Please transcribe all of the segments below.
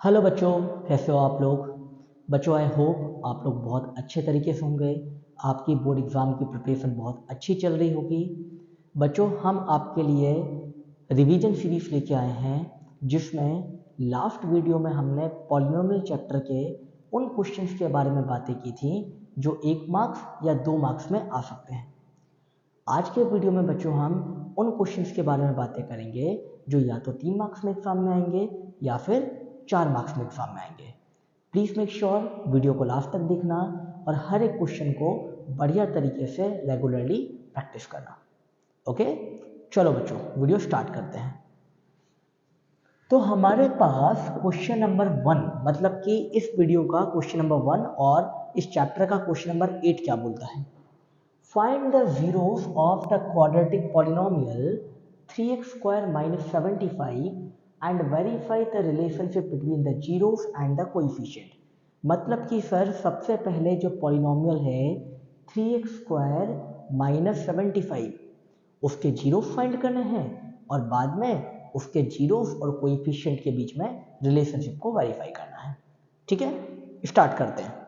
Hello बच्चों, कैसे हो आप लोग। बच्चों आई होप आप लोग बहुत अच्छे तरीके से होंगे। आपकी बोर्ड एग्ज़ाम की प्रिपरेशन बहुत अच्छी चल रही होगी। बच्चों हम आपके लिए रिवीजन सीरीज लेके आए हैं, जिसमें लास्ट वीडियो में हमने पॉलिनोमियल चैप्टर के उन क्वेश्चंस के बारे में बातें की थी जो 1 मार्क्स या 2 मार्क्स में आ सकते हैं। आज के वीडियो में बच्चों हम उन क्वेश्चंस के बारे में बातें करेंगे जो या तो 3 मार्क्स में एग्जाम में आएंगे या फिर 4 मार्क्स में एग्जाम में आएंगे। प्लीज़ मेक श्योर वीडियो को लास्ट तक देखना और हर एक क्वेश्चन को बढ़िया तरीके से रेगुलरली प्रैक्टिस करना। ओके, चलो बच्चों वीडियो स्टार्ट करते हैं। तो हमारे पास क्वेश्चन नंबर 1, मतलब कि इस वीडियो का क्वेश्चन नंबर 1 और इस चैप्टर का क्वेश्चन नंबर 8 क्या बोलता है। Find the zeros of the quadratic polynomial 3x square minus 75 and verify the relationship between the zeros and the coefficient। मतलब कि सर सबसे पहले जो पॉलिनोमियल है 3x स्क्वायर माइनस 75 उसके जीरोस फाइंड करने हैं और बाद में उसके जीरोस और कोएफिशिएंट के बीच में रिलेशनशिप को वेरीफाई करना है। ठीक है, स्टार्ट करते हैं।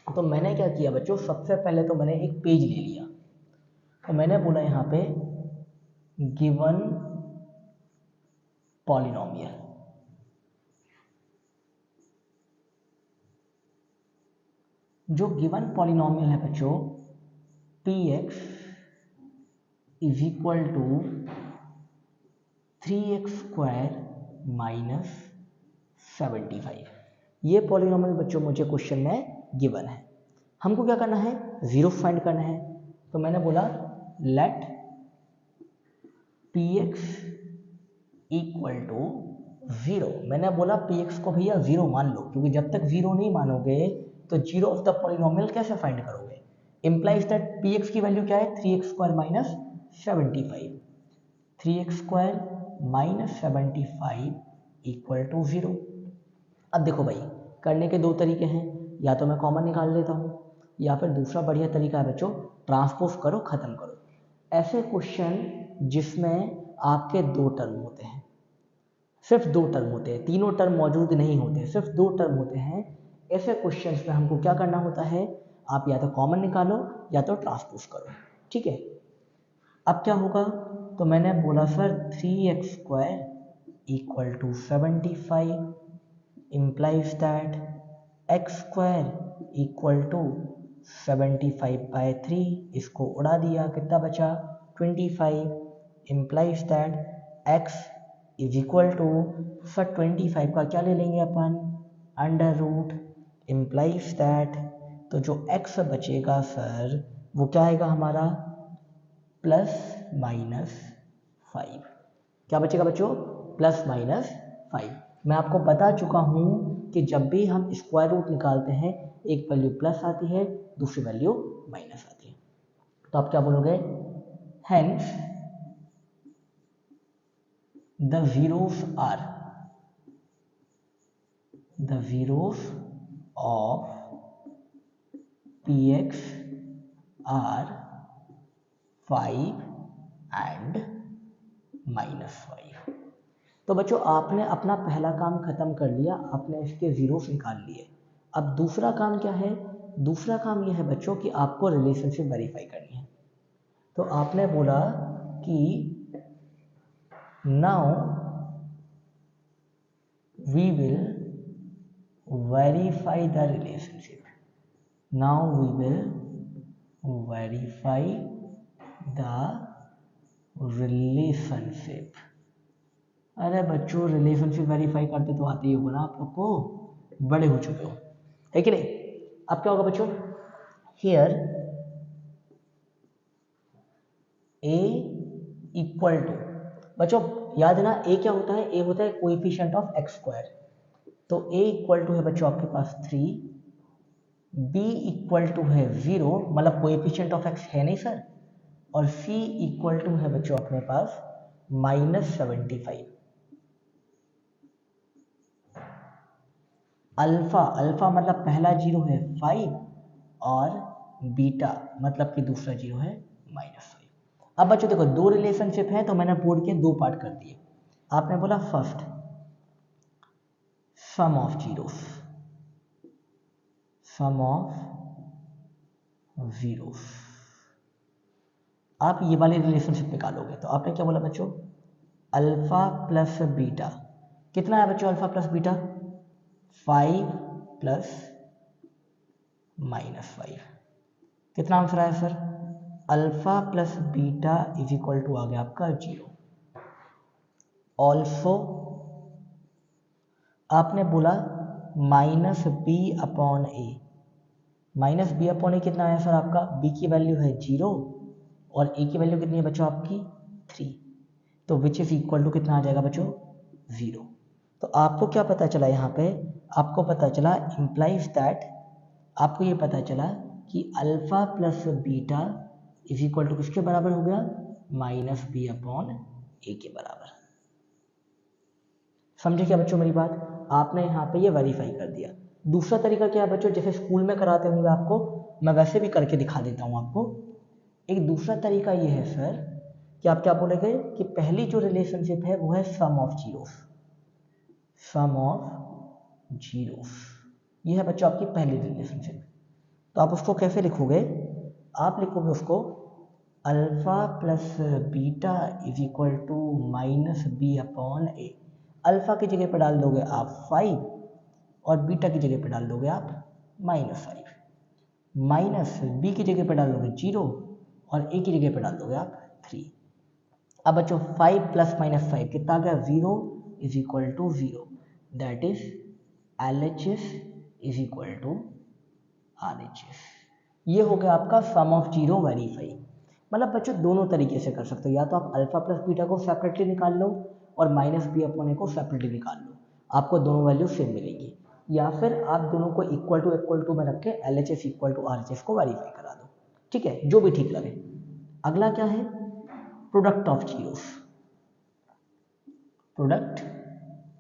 तो मैंने क्या किया बच्चों, सबसे पहले तो मैंने एक पेज ले लिया। तो मैंने बोला यहाँ पे गिवन पॉलिनोमियल, जो गिवन पॉलिनोमियल है बच्चों px is equal to 3x square minus 75। ये पॉलिनोमियल बच्चों मुझे क्वेश्चन में गिवन है। हमको क्या करना है, जीरो फाइंड करना है। तो मैंने बोला लेट px इक्वल टू 0। मैंने बोला px को भैया 0 मान लो, क्योंकि जब तक 0 नहीं मानोगे तो जीरो ऑफ द पॉलिनोमियल कैसे फाइंड करोगे। इम्प्लाइज दैट px की वैल्यू क्या है, 3x square minus 75। 3x square minus 75 equal to 0। अब देखो भाई, करने के दो तरीके हैं, या तो मैं कॉमन निकाल लेता हूँ या फिर दूसरा बढ़िया तरीका है बच्चों, ट्रांसपोज करो, ख़त्म करो। ऐसे क्वेश्चन जिसमें आपके 2 टर्म होते हैं, सिर्फ 2 टर्म होते हैं, तीनों टर्म मौजूद नहीं होते, सिर्फ 2 टर्म होते हैं, ऐसे क्वेश्चंस में हमको क्या करना होता है, आप या तो कॉमन निकालो या तो ट्रांसपोज करो। ठीक है, अब क्या होगा, तो मैंने बोला sir 3x square equal to 75 implies that x square equal to 75/3, इसको उड़ा दिया, कितना बचा 25, implies that x is equal to sir 25 का क्या ले लेंगे अपन, अंडर रूट, implies that तो जो x बचेगा सर वो क्या आएगा हमारा प्लस माइनस 5। क्या बचेगा बच्चों, प्लस माइनस 5। मैं आपको बता चुका हूँ कि जब भी हम स्क्वायर रूट निकालते हैं एक वैल्यू प्लस आती है, दूसरी वैल्यू माइनस आती है। तो आप क्या बोलोगे, hence the zeros of px are 5 and -5। तो बच्चों आपने अपना पहला काम खत्म कर लिया, आपने इसके जीरोस निकाल लिए। अब दूसरा काम क्या है, दूसरा काम यह है बच्चों कि आपको रिलेशनशिप वेरीफाई करनी है। तो आपने बोला कि now we will verify the relationship, now we will verify the relationship. अरे बच्चों रिलेशनशिप वेरीफाई करते तो आते ही होगा ना, आप लोग को बड़े हो चुके हो, है कि नहीं। अब क्या होगा बच्चों, हियर a इक्वल टू, बच्चों याद है ना a क्या होता है, a होता है कोएफिशिएंट ऑफ x स्क्वायर। तो a इक्वल टू है बच्चों आपके पास 3, b इक्वल टू है 0, मतलब कोएफिशिएंट ऑफ x है नहीं सर, और c इक्वल टू है बच्चों अपने पास -75। अल्फा, अल्फा मतलब पहला जीरो है 5 और बीटा मतलब कि दूसरा जीरो है -5। अब बच्चों देखो दो रिलेशनशिप है, तो मैंने बोर्ड के 2 पार्ट कर दिए। आपने बोला first sum of zeros, sum of zeros. आप ये वाले रिलेशनशिप निकालोगे तो आपने क्या बोला बच्चों, अल्फा प्लस बीटा, कितना है बच्चों अल्फा प्लस बीटा, 5 प्लस -5, कितना आंसर आया सर, alpha plus beta is equal to आ गया आपका 0। ऑल्सो आपने बोला minus B upon A, minus B upon A कितना आया सर आपका, बी की वैल्यू है 0 और ए की वैल्यू कितनी है बच्चों आपकी 3, तो विच इज इक्वल टू कितना आ जाएगा बच्चों 0। तो आपको क्या पता चला यहाँ पे, आपको पता चला इम्प्लाइज दैट, आपको ये पता चला कि alpha plus beta is equal to किसके बराबर हो गया, माइनस बी अपॉन ए के बराबर। समझे क्या बच्चों मेरी बात, आपने यहाँ पे ये वेरीफाई कर दिया। दूसरा तरीका क्या है बच्चों, जैसे स्कूल में कराते होंगे आपको, मैं वैसे भी करके दिखा देता हूँ आपको। एक दूसरा तरीका ये है सर कि आप क्या बोलेंगे कि पहली जो रिलेशनशिप है वो है sum of zeros, sum of zeros, ये है बच्चों आपकी पहली रिलेशनशिप। तो आप उसको कैसे लिखोगे, आप लिखोगे उसको alpha plus beta is equal to minus B upon A. Alpha की जगह पर डाल दोगे आप 5 और बीटा की जगह पर डाल दोगे आप -5, माइनस बी की जगह पर डाल दोगे 0 और ए की जगह पर डाल दोगे आप 3। अब बच्चों 5 प्लस -5 कितना आ गया, 0 is equal to 0, that is LHS is equal to RHS। ये हो गया आपका सम ऑफ जीरो वेरीफाई। मतलब बच्चों दोनों तरीके से कर सकते हो, या तो आप अल्फा प्लस बीटा को सेपरेटली निकाल लो और माइनस बी अपॉन ए को सेपरेटली निकाल लो, आपको दोनों वैल्यू सेम मिलेंगी, या फिर आप दोनों को इक्वल टू में रख के LHS इक्वल टू RHS को वेरीफाई करा दो, ठीक है, जो भी ठीक लगे। अगला क्या है, product of zeros, product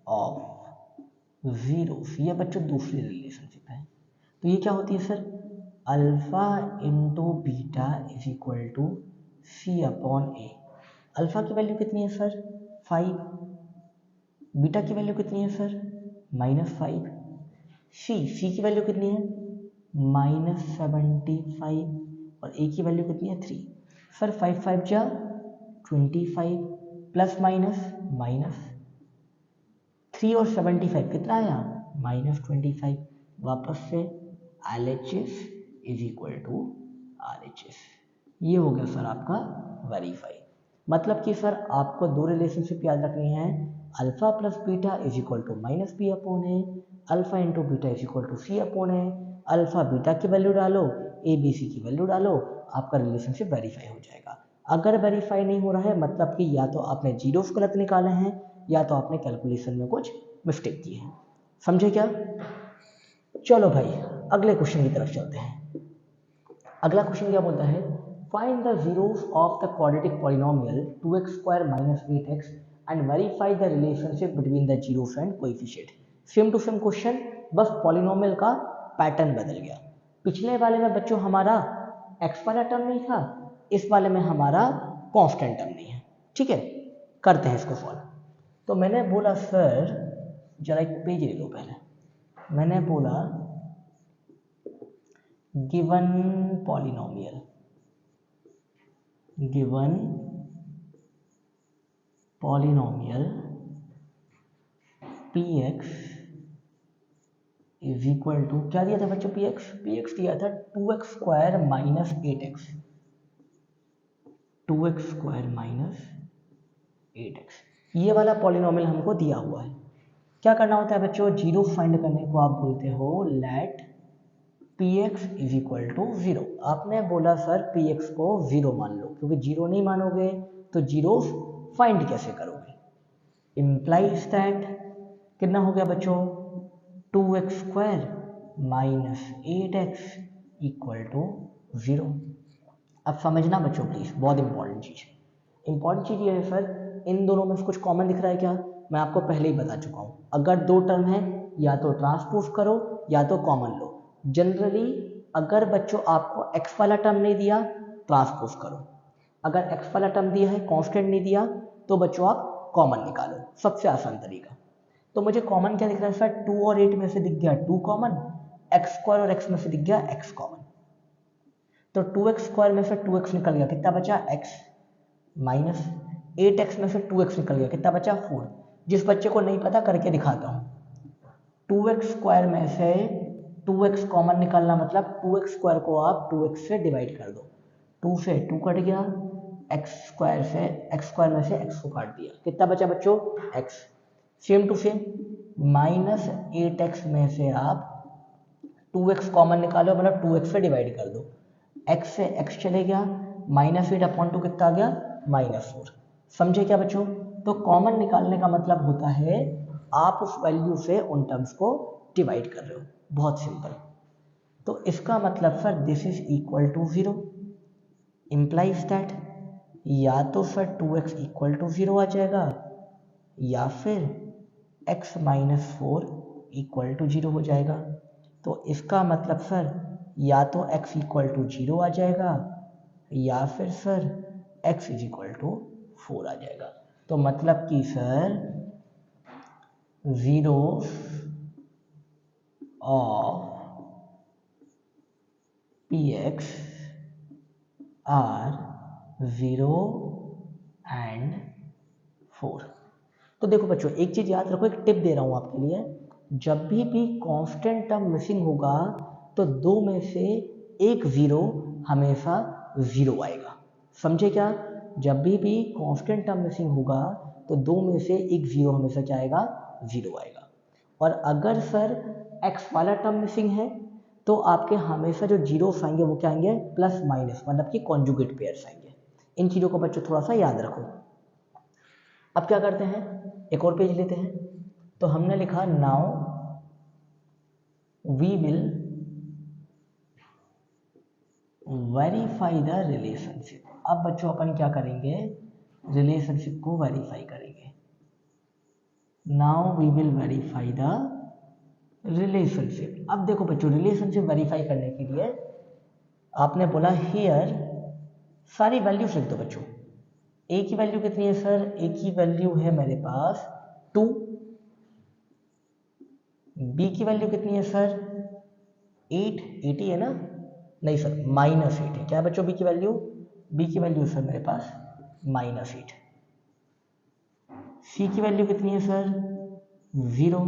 of zeros, ये बच्चों दूसरी रिलेशनशिप है। तो ये क्या होती है sir, alpha into beta is equal to C upon A. Alpha की वैल्यू कितनी है सर 5, बीटा की वैल्यू कितनी है सर -5, सी की वैल्यू कितनी है -75 और ए की वैल्यू कितनी है 3। सर 5 5 जा 25 प्लस माइनस 3 और 75 कितना आया -25, वापस से LHS is equal to RHS। ये हो गया सर आपका वेरीफाई। मतलब कि सर आपको दो रिलेशनशिप याद रखनी है, alpha plus beta is equal to minus B upon A, alpha into beta is equal to C upon A. Alpha beta की वैल्यू डालो, ए बी सी की वैल्यू डालो, आपका रिलेशनशिप वेरीफाई हो जाएगा। अगर वेरीफाई नहीं हो रहा है मतलब कि या तो आपने जीरोस गलत निकाले हैं या तो आपने कैलकुलेशन में कुछ मिस्टेक की है। समझे क्या? चलो भाई अगले क्वेश्चन की तरफ चलते हैं। अगला क्वेश्चन क्या बोलता है, find the zeros of the quadratic polynomial 2x² - 8x and verify the relationship between the zeros and coefficient. Same to same question, बस पॉलिनोमियल का पैटर्न बदल गया। पिछले वाले में बच्चों हमारा x वाला टर्म नहीं था, इस वाले में हमारा कांस्टेंट टर्म नहीं है। ठीक है, करते हैं इसको सॉल्व। तो मैंने बोला सर, जरा एक पेज ले लो पहले। मैंने बोला given polynomial px is equal to, क्या दिया था बच्चों px दिया था 2x² - 8x, 2x² - 8x। ये वाला पॉलिनोमियल हमको दिया हुआ है। क्या करना होता है बच्चों, जीरो फाइंड करने को आप बोलते हो let px is equal to 0। आपने बोला सर px को 0 मान लो, क्योंकि 0 नहीं मानोगे तो जीरो फाइंड कैसे करोगे। इम्प्लाइज दैट कितना हो गया बच्चों 2x² - 8x इक्वल टू 0। अब समझना बच्चों प्लीज, बहुत इंपॉर्टेंट चीज ये है सर, इन दोनों में कुछ कॉमन दिख रहा है क्या? मैं आपको पहले ही बता चुका हूँ, अगर दो टर्म है या तो ट्रांसपोज करो या तो कॉमन लो। जनरली अगर बच्चों आपको x वाला टर्म नहीं दिया ट्रांसपोज करो, अगर x वाला टर्म दिया है कांस्टेंट नहीं दिया तो बच्चों आप कॉमन निकालो, सबसे आसान तरीका। तो मुझे कॉमन क्या दिख रहा है सर, 2 और 8 में से दिख गया 2 कॉमन, एक्स स्क्वायर और एक्स में से दिख गया एक्स कॉमन। तो 2x स्क्वायर में से 2x निकल गया, कितना बचा x, माइनस 8x में से 2x निकल गया, कितना बचा 4। जिस बच्चे को नहीं पता करके दिखाता हूँ, 2x स्क्वायर में से 2x कॉमन निकालना मतलब 2x स्क्वायर को आप 2x से डिवाइड कर दो, 2 से 2 कट गया, x स्क्वायर में से x को काट दिया, कितना बचा बच्चों x। Same to same minus 8x में से आप 2x कॉमन निकालो मतलब 2x से डिवाइड कर दो, x से x चले गया, माइनस 8/2 कितना आ गया -4। समझे क्या बच्चों। तो कॉमन निकालने का मतलब होता है आप उस वैल्यू से उन टर्म्स को डिवाइड कर रहे हो, बहुत सिंपल। तो इसका मतलब sir this is equal to 0, implies that या तो सर 2x इक्वल टू 0 आ जाएगा या फिर x -4 इक्वल टू 0 हो जाएगा। तो इसका मतलब सर या तो x इक्वल टू 0 आ जाएगा या फिर sir x is equal to 4 आ जाएगा। तो मतलब कि sir zeros of px are 0 and 4। तो देखो बच्चों एक चीज़ याद रखो, एक टिप दे रहा हूँ आपके लिए, जब भी कांस्टेंट टर्म मिसिंग होगा तो दो में से एक जीरो हमेशा जीरो आएगा। समझे क्या। जब भी कांस्टेंट टर्म मिसिंग होगा तो दो में से एक जीरो हमेशा क्या आएगा, जीरो आएगा। और अगर सर x वाला टर्म मिसिंग है तो आपके हमेशा जो जीरो आएंगे वो क्या आएंगे, प्लस माइनस, मतलब कि कॉन्जुगेट पेयर्स आएंगे। इन चीज़ों को बच्चों थोड़ा सा याद रखो। अब क्या करते हैं, एक और पेज लेते हैं। तो हमने लिखा now we will verify the relationship. अब बच्चों अपन क्या करेंगे, रिलेशनशिप को वेरीफाई करेंगे। Now we will verify the relationship. अब देखो बच्चों रिलेशनशिप वेरीफाई करने के लिए आपने बोला हियर सारी वैल्यूज लिख दो बच्चों। ए की वैल्यू कितनी है सर, ए की वैल्यू है मेरे पास 2, बी की वैल्यू कितनी है सर 8, 80 है ना, नहीं सर -8 है। क्या बच्चों बी की वैल्यू, बी की वैल्यू सर मेरे पास -8। सी की वैल्यू कितनी है सर 0,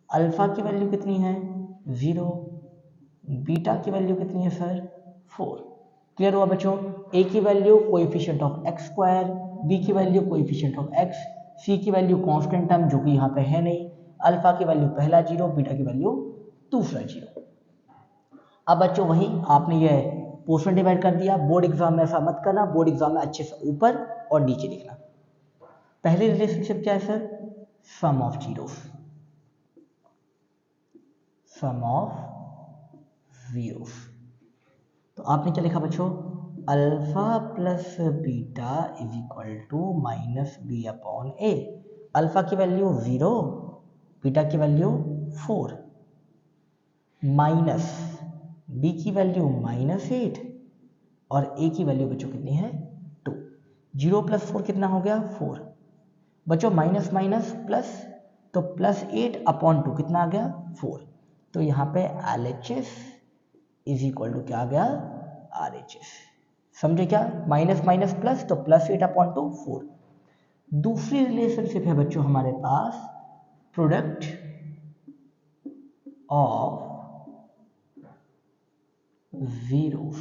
अल्फा की वैल्यू कितनी है 0, बीटा की वैल्यू कितनी है सर 4। क्लियर हुआ बच्चों। ए की value coefficient of x square, b की value coefficient of x, c की वैल्यू कांस्टेंट टर्म जो कि यहाँ पे है नहीं, अल्फा की वैल्यू पहला जीरो, बीटा की वैल्यू दूसरा जीरो। अब बच्चों वही आपने ये पोर्शन डिवाइड कर दिया। बोर्ड एग्जाम में ऐसा मत करना, बोर्ड एग्जाम में अच्छे से ऊपर और नीचे लिखना। पहली रिलेशनशिप क्या है sir, sum of zeros, sum of zeros. तो आपने क्या लिखा बच्चों, alpha plus beta is equal to minus B upon A. Alpha की वैल्यू 0, बीटा की वैल्यू 4, माइनस बी की वैल्यू -8 और ए की वैल्यू बच्चों कितनी है 2। 0 + 4 कितना हो गया 4। बच्चों माइनस माइनस प्लस, तो +8/2 कितना आ गया 4। तो यहाँ पे LHS इज इक्वल टू क्या आ गया RHS। समझे क्या, माइनस माइनस प्लस, तो +8/2 4। दूसरी रिलेशनशिप है बच्चों हमारे पास प्रोडक्ट ऑफ जीरोस।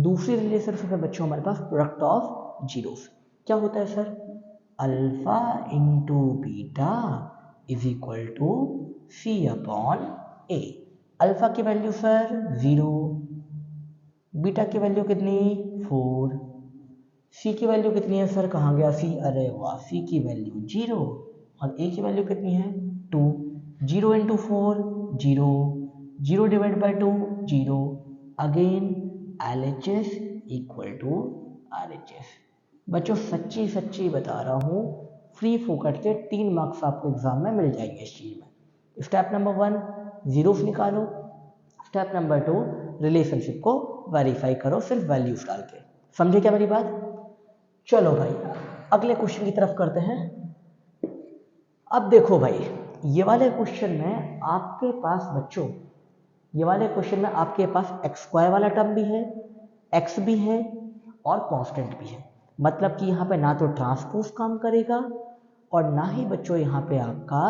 दूसरी रिलेशनशिप है बच्चों हमारे पास प्रोडक्ट ऑफ जीरोस। क्या होता है sir, alpha into beta is equal to C upon A. Alpha की वैल्यू सर 0, बीटा की वैल्यू कितनी 4, सी की वैल्यू कितनी है सर, कहाँ गया सी, अरे वाह, सी की वैल्यू 0 और ए की वैल्यू कितनी है 2। 0 × 4 0, 0 divide by 2 0, again LHS equal to RHS। बच्चों सच्ची सच्ची बता रहा हूँ, फ्री फोकट के 3 मार्क्स आपको एग्जाम में मिल जाएंगे इस चीज़ में। स्टेप नंबर 1 जीरोस निकालो, स्टेप नंबर 2 रिलेशनशिप को वेरीफाई करो सिर्फ वैल्यूज डाल के। समझे क्या मेरी बात। चलो भाई अगले क्वेश्चन की तरफ करते हैं। अब देखो भाई, ये वाले क्वेश्चन में आपके पास बच्चों, ये वाले क्वेश्चन में आपके पास एक्स स्क्वायर वाला टर्म भी है, एक्स भी है और कांस्टेंट भी है। मतलब कि यहाँ पे ना तो ट्रांसपोज काम करेगा और ना ही बच्चों यहाँ पे आपका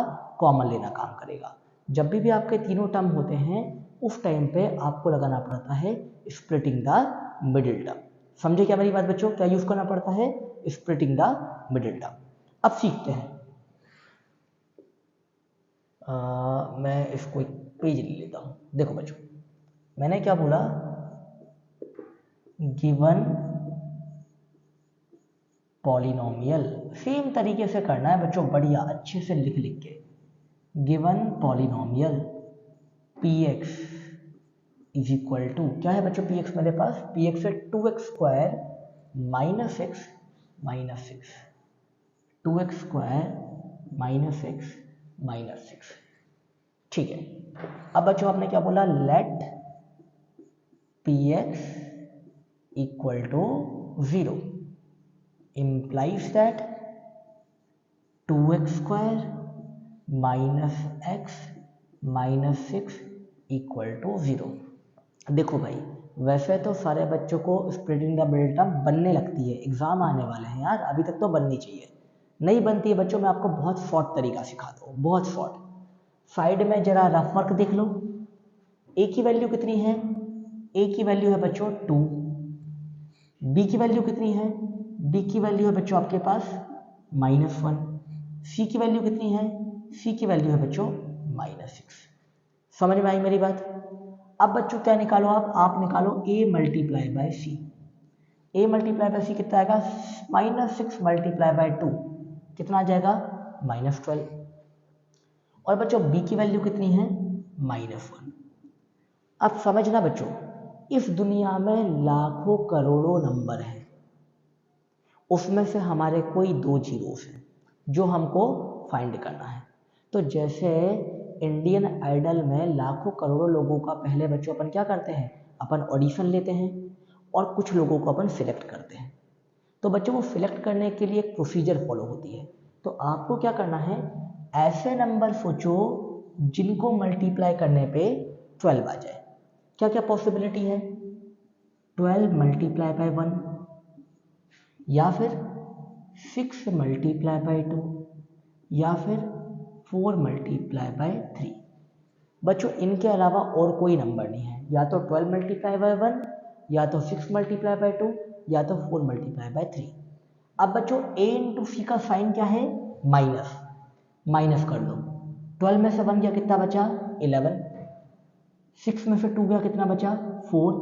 कॉमन लेना काम करेगा। जब भी आपके तीनों टर्म होते हैं उस टाइम पे आपको लगाना पड़ता है स्प्लिटिंग द मिडिल टर्म। समझे क्या मेरी बात बच्चों? क्या यूज करना पड़ता है? Splitting the middle term. अब सीखते हैं। मैं इसको एक पेज ले लेता हूँ। देखो बच्चों, मैंने क्या बोला, गिवन पॉलिनोमियल, सेम तरीके से करना है बच्चों, बढ़िया अच्छे से लिख लिख के। Given polynomial p x is equal to, क्या है बच्चों पी एक्स मेरे पास? पी एक्स है 2x square minus x minus six, 2x square minus x minus six. ठीक है, अब बच्चों आपने क्या बोला, let p x equal to 0 implies that 2x square minus x minus six equal to 0। देखो भाई, वैसे तो सारे बच्चों को स्प्लिटिंग द मिडिल टर्म बनने लगती है, एग्जाम आने वाले हैं यार, अभी तक तो बननी चाहिए। नहीं बनती है बच्चों, मैं आपको बहुत शॉर्ट तरीका सिखाता हूँ, बहुत शॉर्ट। साइड में जरा रफ वर्क देख लो। ए की वैल्यू कितनी है? ए की वैल्यू है बच्चों 2। बी की वैल्यू कितनी है? बी की वैल्यू है बच्चों आपके पास -1। सी की वैल्यू कितनी है? सी की वैल्यू है बच्चों -6। समझ में आई मेरी बात? अब बच्चों क्या निकालो आप निकालो a multiply by C. a multiply by C कितना आएगा? -6 मल्टीप्लाई बाय 2 कितना आ जाएगा? -12। और बच्चों b की वैल्यू कितनी है? -1। अब समझना बच्चों, इस दुनिया में लाखों करोड़ों नंबर हैं, उसमें से हमारे कोई 2 जीरोस हैं जो हमको फाइंड करना है। तो जैसे इंडियन आइडल में लाखों करोड़ों लोगों का पहले बच्चों अपन क्या करते हैं, अपन ऑडिशन लेते हैं और कुछ लोगों को अपन सिलेक्ट करते हैं। तो बच्चों वो सिलेक्ट करने के लिए एक प्रोसीजर फॉलो होती है। तो आपको क्या करना है, ऐसे नंबर सोचो जिनको मल्टीप्लाई करने पे 12 आ जाए। क्या क्या पॉसिबिलिटी है? 12 मल्टीप्लाई बाय 1, या फिर 6 मल्टीप्लाई बाय 2, या फिर 4 मल्टीप्लाई बाय 3। बच्चों इनके अलावा और कोई नंबर नहीं है, या तो 12 मल्टीप्लाई बाय 1, या तो 6 मल्टीप्लाई बाय 2, या तो 4 मल्टीप्लाई बाय 3। अब बच्चों a इंटू सी का साइन क्या है? माइनस। माइनस कर लो, 12 में से 1 गया कितना बचा? 11। 6 में से 2 गया कितना बचा? 4।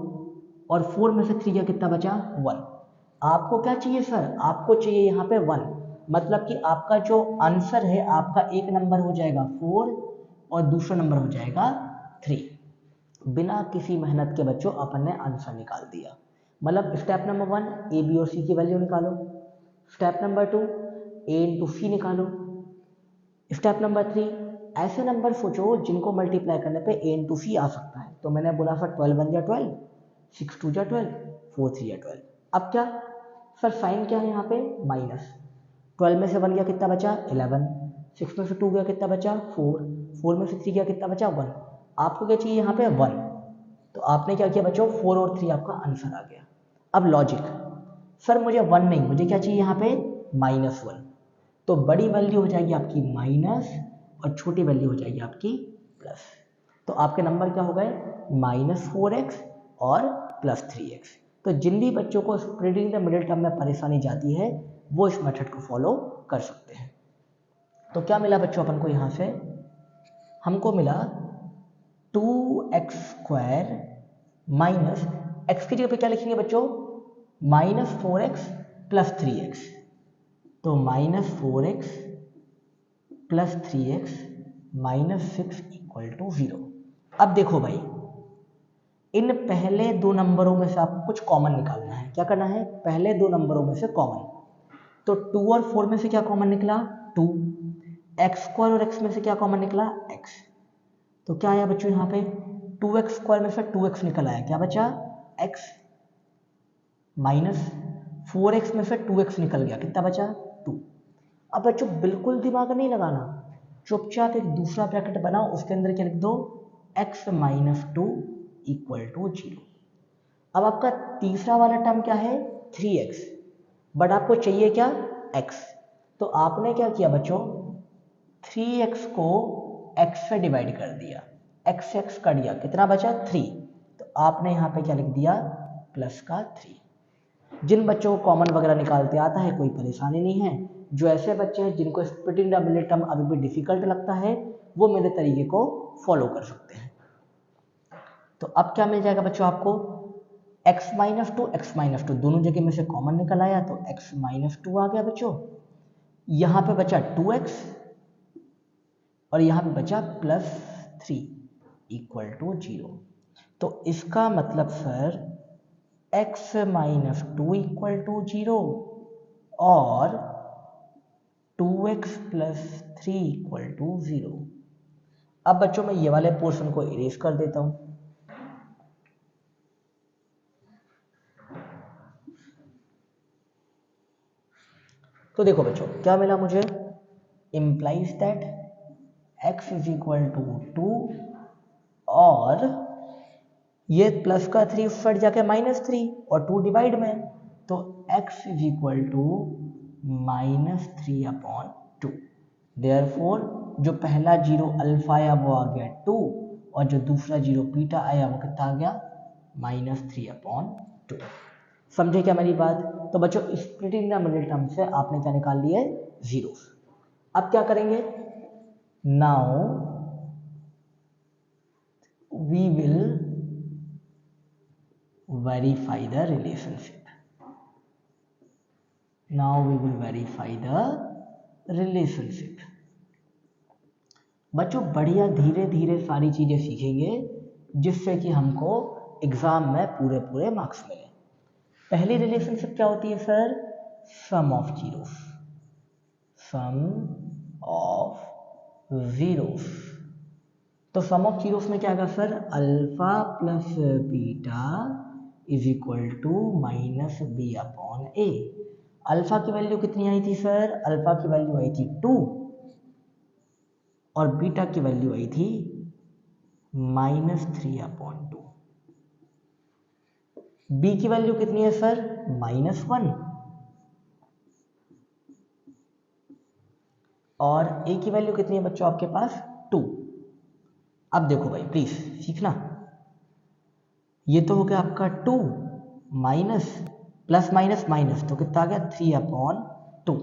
और 4 में से 3 गया कितना बचा? 1। आपको क्या चाहिए सर? आपको चाहिए यहाँ पे 1। मतलब कि आपका जो आंसर है, आपका एक नंबर हो जाएगा 4 और दूसरा नंबर हो जाएगा 3। बिना किसी मेहनत के बच्चों अपन ने आंसर निकाल दिया। मतलब स्टेप नंबर 1 ए बी और सी की वैल्यू निकालो, स्टेप नंबर 2 ए इंटू सी निकालो, स्टेप नंबर 3 ऐसे नंबर सोचो जिनको मल्टीप्लाई करने पे ए इंटू सी आ सकता है। तो मैंने बोला सर 12 1 जा 12, 6 2 जा 12, 4 3 जा 12। अब क्या सर, साइन क्या है यहाँ पे? माइनस। 12 में से 1 गया कितना बचा? 11। 6 में से 2 गया कितना बचा? 4। 4 में से 3 गया कितना बचा? 1। आपको क्या चाहिए यहाँ पे? 1। तो आपने क्या किया बच्चों? 4 और 3 आपका आंसर आ गया। अब लॉजिक, सर मुझे 1 नहीं, मुझे क्या चाहिए यहाँ पे? -1। तो बड़ी वैल्यू हो जाएगी आपकी माइनस और छोटी वैल्यू हो जाएगी आपकी प्लस। तो आपके नंबर क्या हो गए? -4x और +3x। तो जिन भी बच्चों को स्प्लिटिंग द मिडिल टर्म में परेशानी जाती है वो इस मेथड को फॉलो कर सकते हैं। तो क्या मिला बच्चों अपन को यहाँ से? हमको मिला 2x स्क्वायर माइनस एक्स की जगह पे क्या लिखेंगे बच्चों? -4x + 3x। तो -4x + 3x -6 = 0। अब देखो भाई, इन पहले दो नंबरों में से आपको कुछ कॉमन निकालना है। क्या करना है? पहले दो नंबरों में से कॉमन। तो 2 और 4 में से क्या कॉमन निकला? 2। एक्स स्क्वायर और x में से क्या कॉमन निकला? x। तो क्या आया बच्चों यहाँ पे? 2x स्क्वायर में से 2x निकल आया, क्या बचा? x। माइनस 4x में से 2x निकल गया, कितना बचा? 2। अब बच्चों बिल्कुल दिमाग नहीं लगाना, चुपचाप एक दूसरा ब्रैकेट बनाओ, उसके अंदर क्या लिख दो, x माइनस 2 इक्वल टू 0। अब आपका तीसरा वाला टर्म क्या है, 3x, बट आपको चाहिए क्या, x। तो आपने क्या किया बच्चों, 3x को x से डिवाइड कर दिया, x से x कट गया, कितना बचा 3। तो आपने यहाँ पे क्या लिख दिया, प्लस का 3। जिन बच्चों को कॉमन वगैरह निकालते आता है कोई परेशानी नहीं है। जो ऐसे बच्चे हैं जिनको स्प्लिटिंग द मिडिल टर्म अभी भी डिफिकल्ट लगता है, वो मेरे तरीके को फॉलो कर सकते हैं। तो अब क्या मिल जाएगा बच्चों आपको, x माइनस टू दोनों जगह में से कॉमन निकल आया, तो x माइनस 2 आ गया बच्चों। यहाँ पे बचा 2x और यहाँ पे बचा प्लस 3 इक्वल टू 0। तो इसका मतलब sir x minus 2 equal to 0 और 2x प्लस 3 इक्वल टू 0। अब बच्चों मैं ये वाले पोर्शन को इरेज कर देता हूं। तो देखो बच्चों क्या मिला मुझे, implies that x is equal to 2 और ये प्लस का 3 उस साइड जाके माइनस 3 और 2 डिवाइड में, तो x is equal to minus 3 upon 2। Therefore जो पहला जीरो अल्फा आया वो आ गया 2 और जो दूसरा जीरो बीटा आया वो कितना आ गया, माइनस 3 अपॉन 2। समझे क्या मेरी बात। तो बच्चों स्प्लिटिंग द मिडिल टर्म से आपने क्या निकाल लिया है, जीरो। अब क्या करेंगे, now we will verify the relationship. Now we will verify the relationship. बच्चों बढ़िया धीरे धीरे सारी चीजें सीखेंगे जिससे कि हमको एग्जाम में पूरे पूरे मार्क्स मिले। पहली रिलेशनशिप क्या होती है sir, sum of zeros, sum of zeros. तो सम ऑफ जीरोस में क्या आएगा sir, alpha plus beta is equal to minus B upon A. Alpha की वैल्यू कितनी आई थी सर, अल्फा की वैल्यू आई थी 2 और बीटा की वैल्यू आई थी माइनस 3 अपॉन 2। बी की वैल्यू कितनी है सर, माइनस 1 और ए की वैल्यू कितनी है बच्चों आपके पास 2। अब देखो भाई प्लीज सीखना, ये तो हो गया आपका 2 माइनस प्लस माइनस माइनस तो कितना आ गया 3 upon 2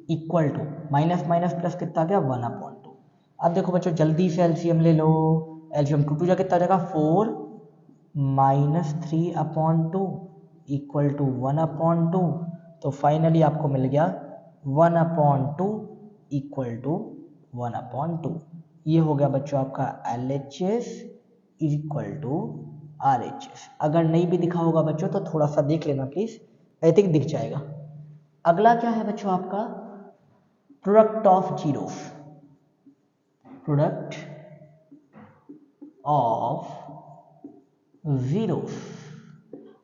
equal to minus minus plus कितना आ गया 1 अपॉन 2। अब देखो बच्चों जल्दी से एलसीएम ले लो, एलसीएम 2 जा कितना आ जाएगा 4 minus 3 upon 2 equal to 1 upon 2। तो फाइनली आपको मिल गया 1 अपॉन 2 इक्वल टू 1 अपॉन 2। ये हो गया बच्चों आपका LHS इक्वल टू RHS। अगर नहीं भी दिखा होगा बच्चों तो थोड़ा सा देख लेना प्लीज, आई थिंक दिख जाएगा। अगला क्या है बच्चों आपका, product of zeros, product of zeros.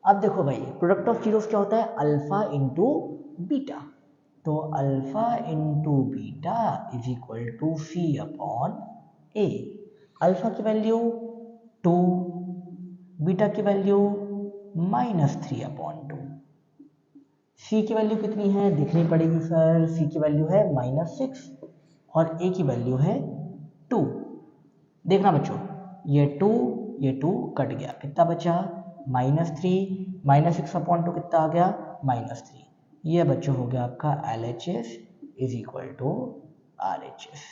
अब देखो भाई प्रोडक्ट ऑफ जीरोस क्या होता है, अल्फा इंटू बीटा। तो alpha into beta is equal to C upon A. Alpha की वैल्यू 2, बीटा की वैल्यू माइनस 3 अपॉन 2। सी की वैल्यू कितनी है देखनी पड़ेगी सर, सी की वैल्यू है माइनस 6 और ए की वैल्यू है 2। देखना बच्चों ये 2 कट गया, कितना बचा माइनस 3, माइनस 6 अपॉन 2 कितना आ गया माइनस 3। ये बच्चों हो गया आपका LHS is equal to RHS।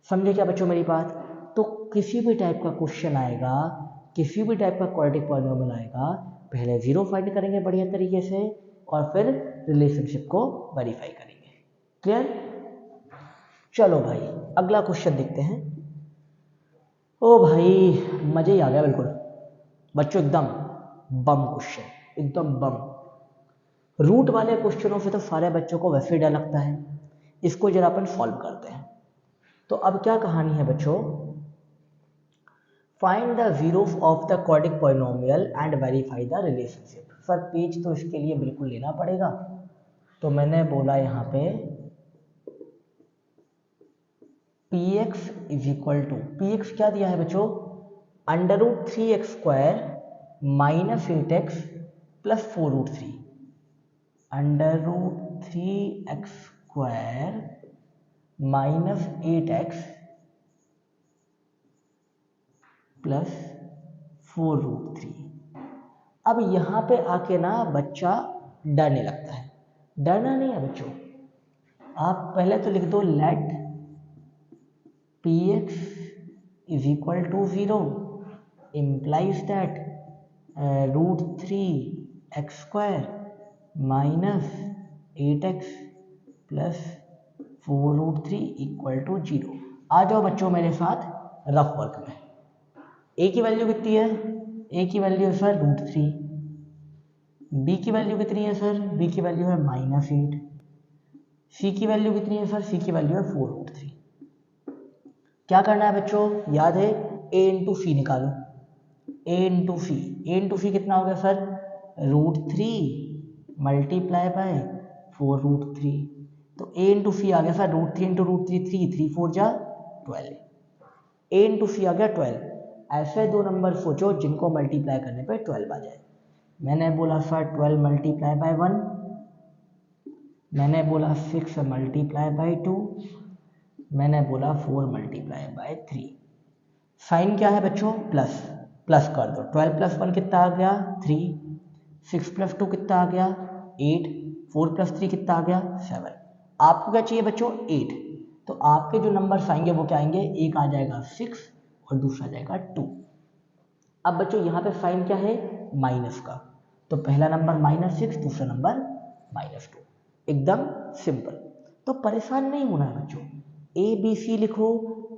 समझे क्या बच्चों मेरी बात। तो किसी भी टाइप का क्वेश्चन आएगा, किसी भी टाइप का क्वाड्रेटिक पॉलिनोमियल आएगा, पहले जीरो फाइंड करेंगे बढ़िया तरीके से और फिर रिलेशनशिप को वेरीफाई करेंगे। क्लियर। चलो भाई अगला क्वेश्चन देखते हैं। ओ भाई मजे ही आ गया बिल्कुल बच्चों, एकदम बम क्वेश्चन, एकदम बम। रूट वाले क्वेश्चनों से तो सारे बच्चों को वैसे ही डर लगता है, इसको जरा अपन सॉल्व करते हैं। तो अब क्या कहानी है बच्चों, find the zeros of the quadratic polynomial and verify the relationship. Sir page तो इसके लिए बिल्कुल लेना पड़ेगा, तो मैंने बोला यहाँ पे px is equal to, px क्या दिया है बच्चों, √3x² minus 8x plus 4√3, √3x² minus 8x plus 4√3। अब यहाँ पे आके ना बच्चा डरने लगता है, डरना नहीं है बच्चों, आप पहले तो लिख दो late px is equal to 0 implies that √3x² minus 8x plus 4√3 equal to 0। आ जाओ बच्चों मेरे साथ रफ वर्क में। a की वैल्यू कितनी है, a की वैल्यू है सर √3, b की वैल्यू कितनी है सर, b की वैल्यू है -8, c की वैल्यू कितनी है सर, c की वैल्यू है 4√3। क्या करना है बच्चों, याद है a इंटू सी निकालो, a इंटू सी कितना हो गया सर, √3 मल्टीप्लाई बाय 4√3। तो a इंटू सी आ गया सर √3 इंटू √3 3 4 जा 12, a इंटू सी आ गया 12। ऐसे दो नंबर सोचो जिनको मल्टीप्लाई करने पे 12 आ जाए। मैंने बोला सर 12 मल्टीप्लाई बाय 1, मैंने बोला 6 मल्टीप्लाई बाय 2, मैंने बोला 4 मल्टीप्लाई बाय 3। साइन क्या है बच्चों, प्लस, प्लस कर दो, 12 प्लस 1 कितना आ गया 3, 6 प्लस 2 कितना आ गया 8, 4 प्लस 3 कितना आ गया 7। आपको क्या चाहिए बच्चों 8, तो आपके जो नंबर्स आएंगे वो क्या आएंगे, एक आ जाएगा 6 और दूसरा जाएगा 2। अब बच्चों यहाँ पे साइन क्या है, माइनस का, तो पहला नंबर -6, दूसरा नंबर -2, एकदम सिंपल। तो परेशान नहीं होना है बच्चों, a b c लिखो,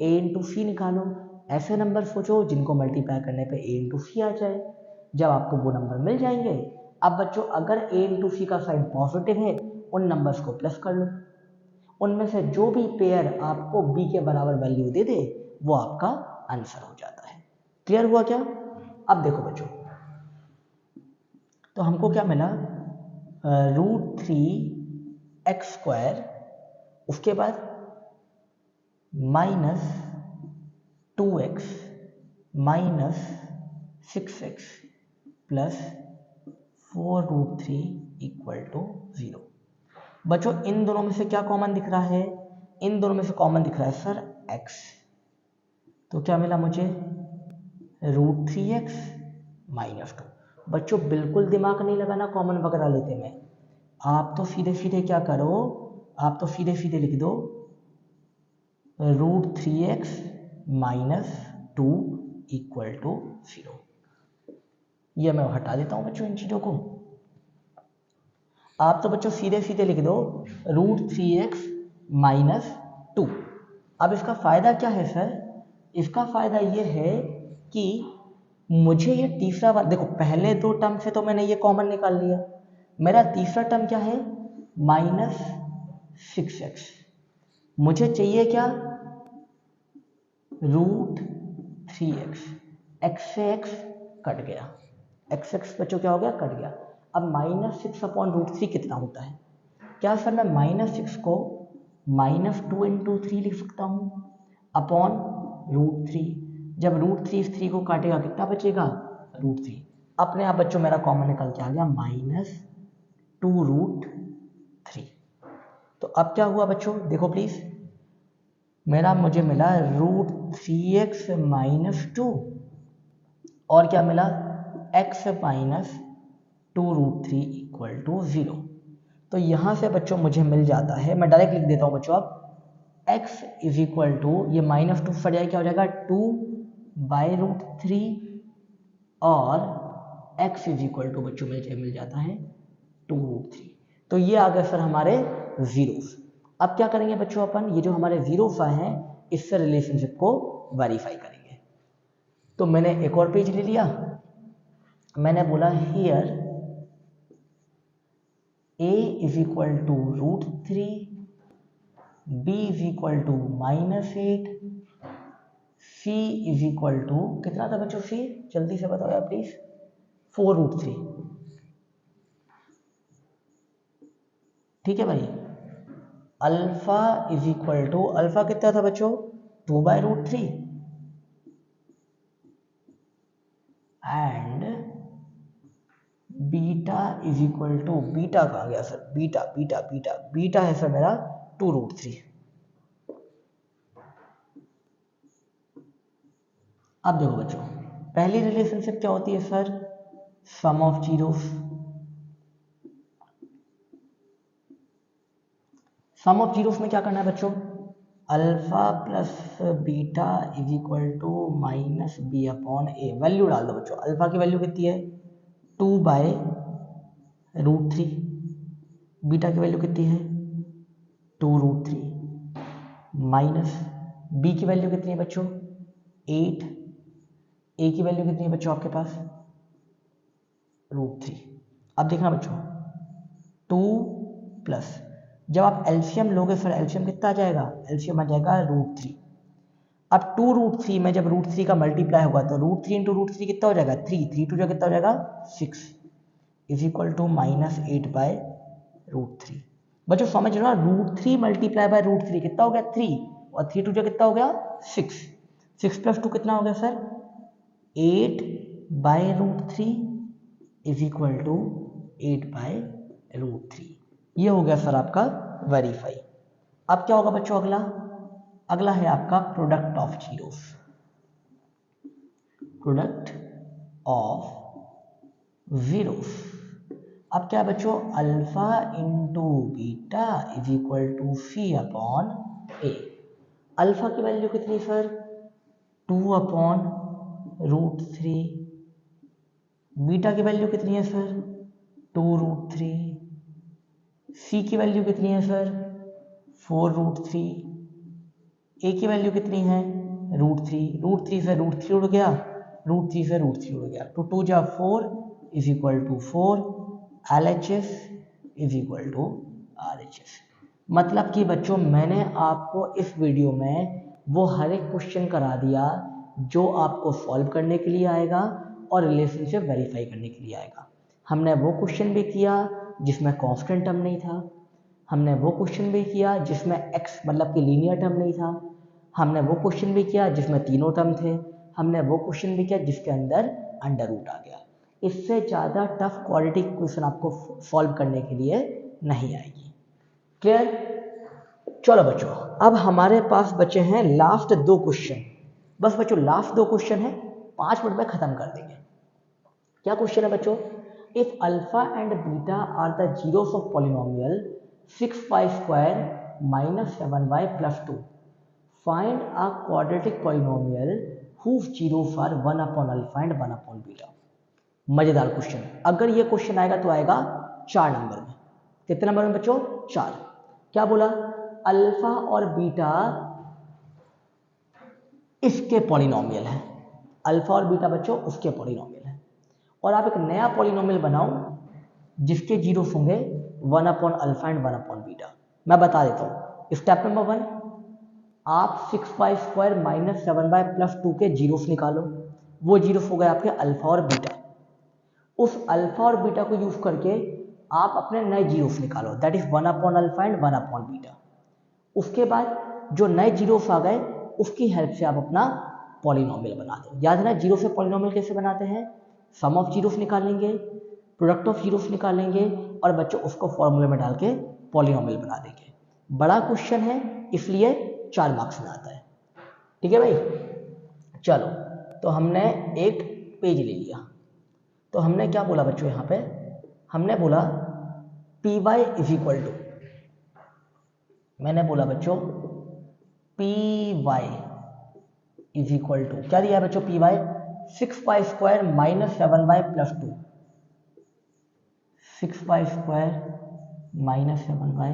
a इंटू सी निकालो, ऐसे नंबर सोचो जिनको मल्टीप्लाई करने पे a इंटू सी आ जाए। जब आपको वो नंबर मिल जाएंगे, अब बच्चों अगर a इंटू सी का साइन पॉजिटिव है उन नंबर्स को प्लस कर लो, उनमें से जो भी पेयर आपको b के बराबर वैल्यू दे दे वो आपका आंसर हो जाता है। क्लियर हुआ क्या। अब देखो बच्चों, तो हमको क्या मिला, √3x², उसके बाद -2x minus 6x plus 4√3 equal to 0। बच्चों इन दोनों में से क्या कॉमन दिख रहा है, इन दोनों में से कॉमन दिख रहा है सर x, तो क्या मिला मुझे √3x -2। बच्चों बिल्कुल दिमाग नहीं लगाना कॉमन वगैरह लेते में, आप तो सीधे सीधे क्या करो, आप तो सीधे सीधे लिख दो √3x -2 इक्वल टू 0। ये मैं हटा देता हूं बच्चों इन चीजों को, आप तो बच्चों सीधे सीधे लिख दो √3x -2। अब इसका फायदा क्या है सर, इसका फायदा ये है कि मुझे ये तीसरा बार देखो, पहले दो टर्म से तो मैंने ये कॉमन निकाल लिया, मेरा तीसरा टर्म क्या है -6x, मुझे चाहिए क्या √3x, x से x कट गया, x बच्चों क्या हो गया, कट गया। अब -6/√3 कितना होता है, क्या सर मैं -6 को -2 इंटू 3 लिख सकता हूँ अपॉन √3, जब √3 इस 3 को काटेगा कितना बचेगा √3, अपने आप बच्चों मेरा कॉमन निकल के आ गया -2√3। तो अब क्या हुआ बच्चों देखो प्लीज, मेरा मुझे मिला √3x -2 और क्या मिला x -2√3 इक्वल टू 0। तो यहां से बच्चों मुझे मिल जाता है, मैं डायरेक्ट लिख देता हूं बच्चों, अब x इज इक्वल टू ये -2 फट जाए क्या हो जाएगा 2/√3 और x इज इक्वल टू बच्चों मिल जाता है 2√3। तो ये आ गए सर हमारे जीरोस। अब क्या करेंगे बच्चों अपन, ये जो हमारे जीरोस आए हैं इससे रिलेशनशिप को वेरीफाई करेंगे। तो मैंने एक और पेज ले लिया, मैंने बोला here a is equal to √3, b is equal to -8, c is equal to कितना था बच्चों, c जल्दी से बताओ यार प्लीज 4√3, ठीक है भाई। Alpha is equal to, alpha कितना था बच्चों, 2/√3 and beta is equal to, beta कहाँ गया sir, beta beta beta beta है सर मेरा 2√3। अब देखो बच्चों, पहली रिलेशनशिप क्या होती है sir, sum of zeros. Sum of zeros में क्या करना है बच्चों, alpha plus beta is equal to minus B upon A. Value डाल दो बच्चों, अल्फा की वैल्यू कितनी है 2/√3, बीटा की वैल्यू कितनी है 2√3, माइनस बी की वैल्यू कितनी है बच्चों 8, ए की वैल्यू कितनी है बच्चों आपके पास √3। अब देखना बच्चों 2 प्लस, जब आप एलसीएम लोगे फिर एलसीएम कितना आ जाएगा, एलसीएम आ जाएगा √3। अब 2√3 में जब √3 का मल्टीप्लाई होगा तो √3 इंटू √3 कितना हो जाएगा 3, 3 टू कितना हो जाएगा 6 इज इक्वल टू माइनस 8/√3। बच्चों समझ लो ना, √3 मल्टीप्लाई बाय √3 कितना हो गया 3, और 3 टू कितना हो गया 6, 6 प्लस 2 कितना हो गया सर 8/√3 इज इक्वल टू 8/√3। ये हो गया सर आपका वेरीफाई। अब क्या होगा बच्चों अगला, अगला है आपका product of zeros. Product of zeros, अब क्या है बच्चों, alpha into beta is equal to C upon A. Alpha की वैल्यू कितनी सर 2/√3, बीटा की वैल्यू कितनी है सर 2√3, सी की वैल्यू कितनी है सर 4√3, ए की वैल्यू कितनी है √3, √3 से √3 उड़ गया, √3 से √3 उड़ गया, तो 2 जा 4 is equal to 4, LHS is equal to RHS। मतलब कि बच्चों मैंने आपको इस वीडियो में वो हर एक क्वेश्चन करा दिया जो आपको सॉल्व करने के लिए आएगा और रिलेशनशिप वेरीफाई करने के लिए आएगा। हमने वो क्वेश्चन भी किया जिसमें कांस्टेंट टर्म नहीं था, हमने वो क्वेश्चन भी किया जिसमें x मतलब कि लीनियर टर्म नहीं था, हमने वो क्वेश्चन भी किया जिसमें तीनों टर्म थे, हमने वो क्वेश्चन भी किया जिसके अंदर अंडर रूट आ गया। इससे ज़्यादा टफ क्वालिटी क्वेश्चन आपको सॉल्व करने के लिए नहीं आएगी। क्लियर? चलो बच्चों, अब हमारे पास बचे हैं लास्ट 2 क्वेश्चन। बस बच्चों लास्ट 2 क्वेश्चन है, 5 मिनट में खत्म कर देंगे। क्या क्वेश्चन है बच्चों, if alpha and beta are the zeros of polynomial 6y² - 7y + 2, find a quadratic polynomial whose zeros are 1/अल्फा एंड 1/बीटा। मजेदार क्वेश्चन। अगर ये क्वेश्चन आएगा तो आएगा 4 नंबर में। कितने नंबर में बच्चों 4। क्या बोला, अल्फा और बीटा इसके पॉलिनोमियल है, अल्फा और बीटा बच्चों उसके पॉलिनोमियल है, और आप एक नया पॉलिनोमियल बनाओ जिसके जीरोस होंगे 1/अल्फा एंड 1/बीटा। मैं बता देता हूँ। स्टेप नंबर 1, आप 6y² - 7y + 2 के जीरोस निकालो। वो जीरोस हो गए आपके अल्फा और बीटा। उस अल्फा और बीटा को यूज करके आप अपने नए जीरोस निकालो, दैट इज 1/अल्फा एंड 1/बीटा। उसके बाद जो नए जीरोस आ गए उसकी हेल्प से आप अपना पॉलिनोमियल बना दो। याद है ना, जीरो से पॉलिनोमियल कैसे बनाते हैं, सम ऑफ जीरोस निकालेंगे, प्रोडक्ट ऑफ जीरोस निकालेंगे, और बच्चों उसको फॉर्मूले में डाल के पॉलिनोमियल बना देंगे। बड़ा क्वेश्चन है इसलिए 4 मार्क्स में आता है। ठीक है भाई। चलो, तो हमने एक पेज ले लिया, तो हमने क्या बोला बच्चों, यहाँ पे हमने बोला P Y is equal to, मैंने बोला बच्चों P Y is equal to, क्या दिया है बच्चों, P Y 6y² - 7y + 2, 6y² - 7y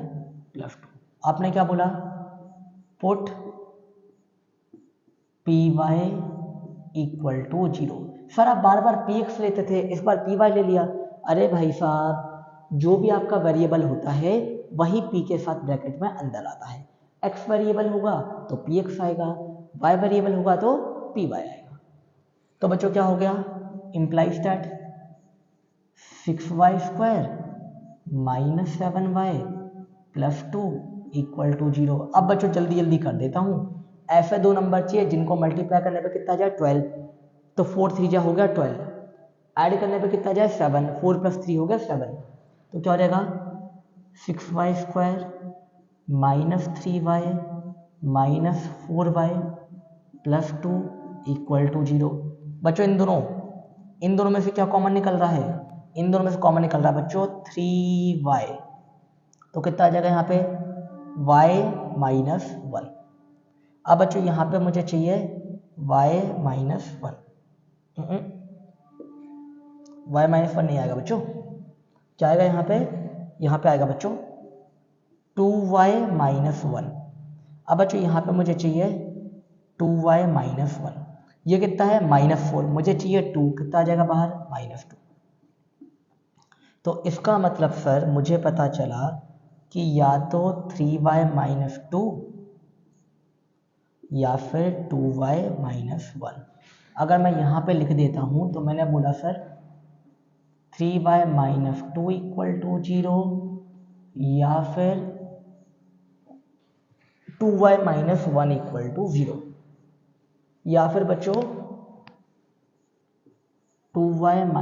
+ 2। आपने क्या बोला, put P Y equal to 0। Sir आप बार बार पी एक्स लेते थे, इस बार पी वाई ले लिया। अरे भाई साहब, जो भी आपका वेरिएबल होता है वही पी के साथ ब्रैकेट में अंदर आता है। एक्स वेरिएबल होगा तो पी एक्स आएगा, वाई वेरिएबल होगा तो पी वाई आएगा। तो बच्चों क्या हो गया, implies that 6y² - 7y plus 2 equal to 0। अब बच्चों जल्दी जल्दी कर देता हूँ, ऐसे दो नंबर चाहिए जिनको मल्टीप्लाई करने पे कितना जाए 12, तो 4 3 जा हो गया 12, ऐड करने पे कितना जाए 7, 4 + 3 हो गया 7, तो क्या हो जाएगा 6y² - 3y - 4y + 2 equal to 0। बच्चों इन दोनों में से क्या कॉमन निकल रहा है, इन दोनों में से कॉमन निकल रहा है बच्चों 3y, तो कितना आ जाएगा यहाँ पे y - 1। अब बच्चों यहाँ पे मुझे चाहिए y - 1, y - 1 नहीं आएगा बच्चों, क्या आएगा यहाँ पे आएगा बच्चों 2y - 1। अब बच्चों यहाँ पे मुझे चाहिए 2y - 1, ये कितना है -4, मुझे चाहिए 2, कितना आ जाएगा बाहर -2। तो इसका मतलब सर मुझे पता चला कि या तो 3y - 2 या फिर 2y - 1। अगर मैं यहाँ पे लिख देता हूँ तो मैंने बोला सर 3y - 2 इक्वल टू 0 या फिर 2y - 1 इक्वल टू 0, या फिर बच्चों 2y -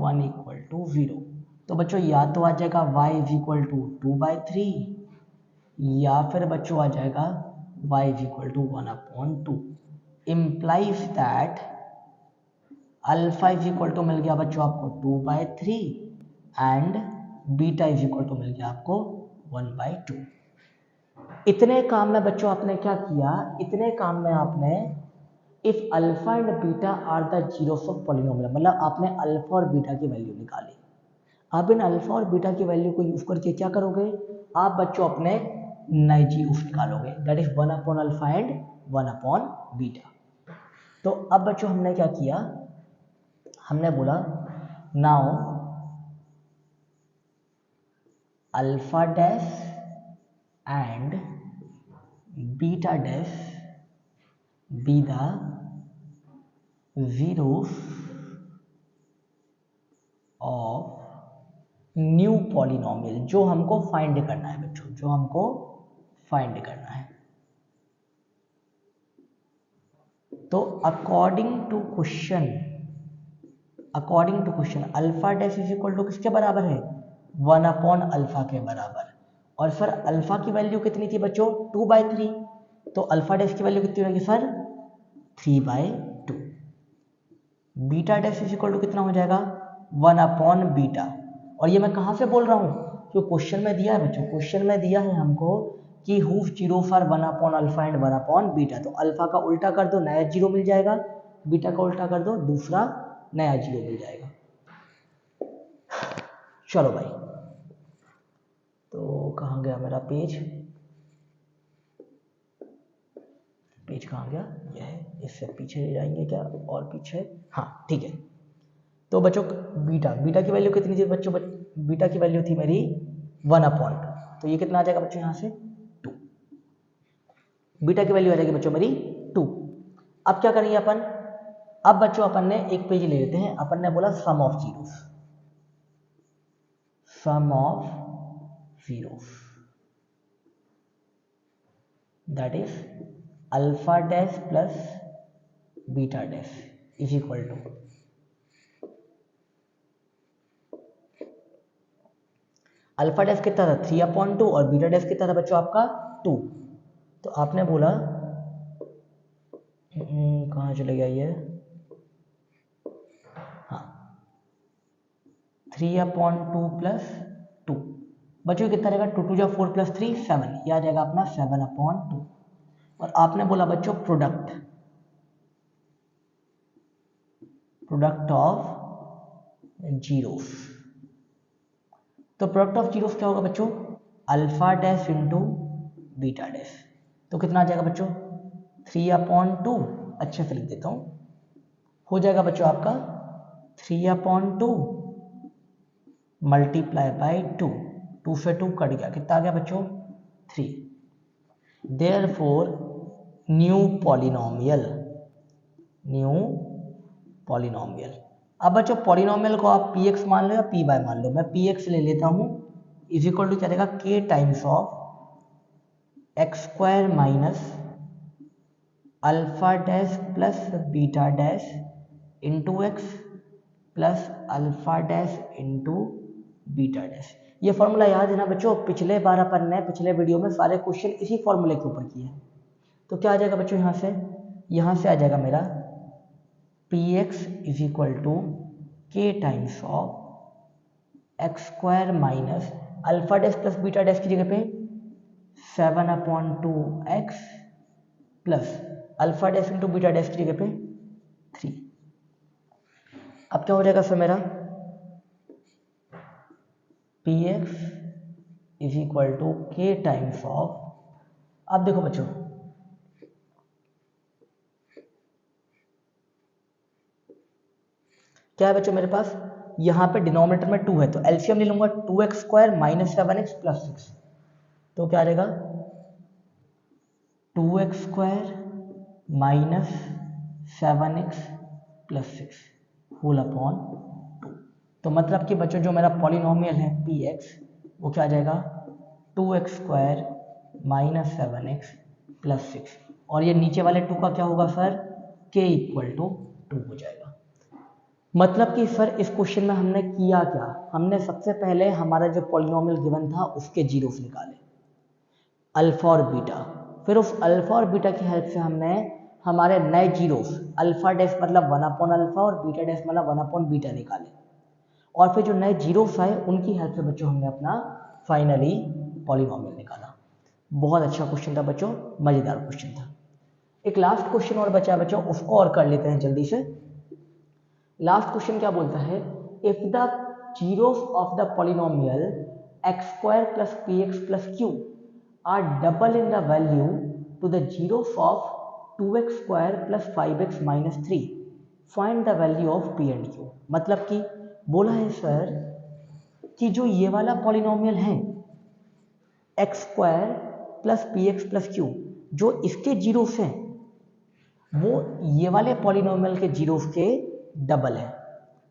1 इक्वल टू 0। तो बच्चों या तो आ जाएगा y इक्वल टू 2/3 या फिर बच्चों आ जाएगा y equal to 1/2, implies that alpha equal to मिल गया बच्चों आपको 2/3 एंड बीटा इक्वल टू मिल गया आपको 1/2। इतने काम में बच्चों आपने क्या किया, इतने काम में आपने if alpha and beta are the zeros of polynomial, मतलब आपने अल्फा और बीटा की वैल्यू निकाली। अब इन अल्फा और बीटा की वैल्यू को यूज करके क्या करोगे आप बच्चों, अपने नए जीरोस निकालोगे, दैट इज 1/अल्फा एंड 1/बीटा। तो अब बच्चों हमने क्या किया, हमने बोला now alpha dash and beta dash be the zeros of new polynomial, जो हमको फाइंड करना है बच्चों, जो हमको फाइंड करना है। तो according to question alpha dash is equal to किसके बराबर है 1/अल्फा के बराबर, और फिर अल्फा की वैल्यू कितनी थी बच्चों 2/3, तो अल्फा डैश की वैल्यू कितनी होगी sir 3/2। Beta dash is equal to कितना हो जाएगा 1/बीटा, और ये मैं कहाँ से बोल रहा हूँ, जो क्वेश्चन में दिया है बच्चों, क्वेश्चन में दिया है हमको कि हुफ जीरो फॉर 1/अल्फा एंड 1/बीटा, तो अल्फा का उल्टा कर दो नया जीरो मिल जाएगा, बीटा का उल्टा कर दो दूसरा नया जीरो मिल जाएगा। चलो भाई, तो कहाँ गया मेरा पेज कहाँ गया, यह है, इससे पीछे जाएंगे क्या, और पीछे, हाँ ठीक है। तो बच्चों बीटा की वैल्यू कितनी थी बच्चों, बीटा की वैल्यू थी मेरी 1/2, तो ये कितना आ जाएगा बच्चों यहाँ से 2, बीटा की वैल्यू आ जाएगी बच्चों मेरी 2। अब क्या करेंगे अपन, अब बच्चों अपन ने एक पेज ले लेते हैं, अपन ने बोला sum of zeros that is alpha dash plus beta dash is equal to, alpha dash कितना था 3/2 और बीटा डैश कितना था बच्चों आपका 2। तो आपने बोला कहाँ चले गया ये, हाँ 3/2 प्लस 2, बच्चों कितना रहेगा 2 2 4 प्लस 3 7, यह आ जाएगा अपना 7/2। और आपने बोला बच्चों प्रोडक्ट ऑफ जीरोस, तो प्रोडक्ट ऑफ जीरोस क्या होगा बच्चों alpha dash into beta dash, तो कितना आ जाएगा बच्चों 3/2, अच्छे से लिख देता हूँ, हो जाएगा बच्चों आपका 3/2 मल्टीप्लाई बाई 2, 2 से 2 कट गया, कितना आ गया बच्चों 3, देयरफॉर न्यू पॉलिनोमियल। अब बच्चों पॉलिनोमियल को आप px मान लो या py मान लो, मैं px ले लेता हूँ इज इक्वल टू क्या रहेगा, के times of x square minus alpha dash plus beta dash into x plus alpha dash into beta dash. ये फॉर्मूला याद है ना बच्चों, पिछले बार अपन ने पिछले वीडियो में सारे क्वेश्चन इसी फॉर्मूले के ऊपर किए हैं। तो क्या आ जाएगा बच्चों, यहाँ से आ जाएगा मेरा P x is equal to के times of x square minus alpha dash plus beta dash की जगह पे 7/2x plus alpha dash into beta dash की जगह पे 3। अब क्या हो जाएगा सर मेरा, P x is equal to के टाइम्स ऑफ, अब देखो बच्चों क्या है बच्चों मेरे पास, यहाँ पे डिनोमिनेटर में 2 है तो एलसीएम ले लूंगा, 2x square minus 7x plus 6, तो क्या रहेगा 2x square minus 7x plus 6 whole upon 2। तो मतलब कि बच्चों जो मेरा पॉलिनोमियल है px वो क्या आ जाएगा 2x square minus 7x plus 6, और ये नीचे वाले 2 का क्या होगा सर, k इक्वल टू 2 हो जाएगा। मतलब कि सर इस क्वेश्चन में हमने किया क्या, हमने सबसे पहले हमारा जो पॉलिनोमियल गिवन था उसके जीरोस निकाले, अल्फा और बीटा, फिर उस अल्फा और बीटा की हेल्प से हमने हमारे नए जीरोस अल्फा डैश मतलब 1 अल्फा और बीटा डैश मतलब 1 बीटा निकाले, और फिर जो नए जीरोस आए उनकी हेल्प से बच्चों हमने अपना फाइनली पॉलिनोमियल निकाला। बहुत अच्छा क्वेश्चन था बच्चों, मजेदार क्वेश्चन था। एक लास्ट क्वेश्चन और बचा बच्चों, उसको और कर लेते हैं जल्दी से। लास्ट क्वेश्चन क्या बोलता है, if the zeros of the polynomial X square plus P X plus Q are double in the value to the zeros of 2x square plus 5x minus 3, find the value of P and Q. मतलब कि बोला है sir कि जो ये वाला polynomial है x square plus P X plus Q, जो इसके जीरोस हैं वो ये वाले पॉलिनोमियल के जीरोस के डबल है।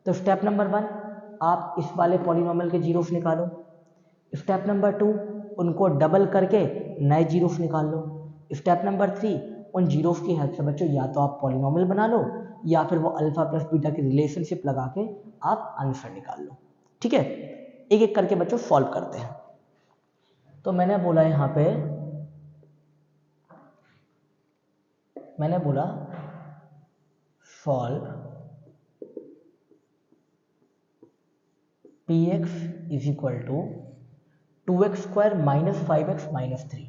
तो स्टेप नंबर 1 आप इस वाले पॉलिनोमियल के जीरोस निकालो, स्टेप नंबर 2 उनको डबल करके नए जीरोस निकाल लो, स्टेप नंबर 3 उन जीरोस की हेल्प से बच्चों या तो आप पॉलिनोमियल बना लो या फिर वो अल्फा प्लस बीटा की रिलेशनशिप लगा के आप आंसर निकाल लो। ठीक है, एक एक करके बच्चों सॉल्व करते हैं। तो मैंने बोला यहाँ पे, मैंने बोला solve P x is equal to 2x square minus 5x minus 3,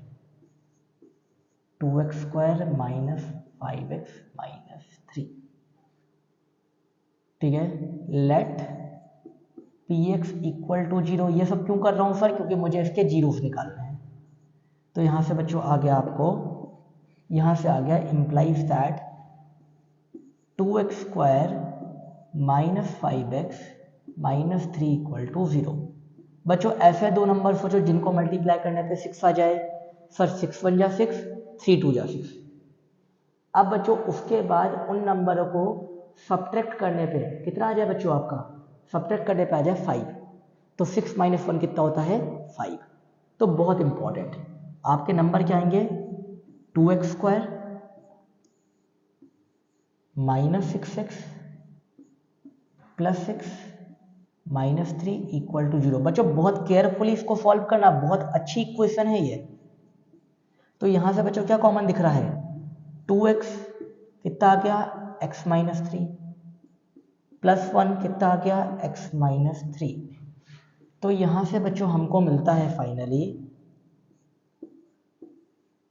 2x square minus 5x minus 3। ठीक है, लेट px इक्वल टू 0। ये सब क्यों कर रहा हूँ सर, क्योंकि मुझे इसके जीरोस निकालने हैं। तो यहाँ से बच्चों आ गया आपको, यहाँ से आ गया implies that 2x square minus 5x minus 3 equal to 0। बच्चों ऐसे दो नंबर सोचो जिनको मल्टीप्लाई करने पे 6 आ जाए, सर 6 1 जा 6, 3 2 जा 6। अब बच्चों उसके बाद उन नंबरों को सब्ट्रैक्ट करने पे कितना आ जाए बच्चों, आपका सब्ट्रैक्ट करने पे आ जाए 5। तो 6 माइनस 1 कितना होता है 5। तो बहुत इंपॉर्टेंट, आपके नंबर क्या आएंगे 2x square minus 6x plus 6 minus 3 equal to 0। बच्चों बहुत केयरफुली इसको सॉल्व करना, बहुत अच्छी इक्वेशन है ये। तो यहां से बच्चों क्या कॉमन दिख रहा है, 2x कितना आ गया x माइनस 3 प्लस 1 कितना आ गया x माइनस 3। तो यहां से बच्चों हमको मिलता है finally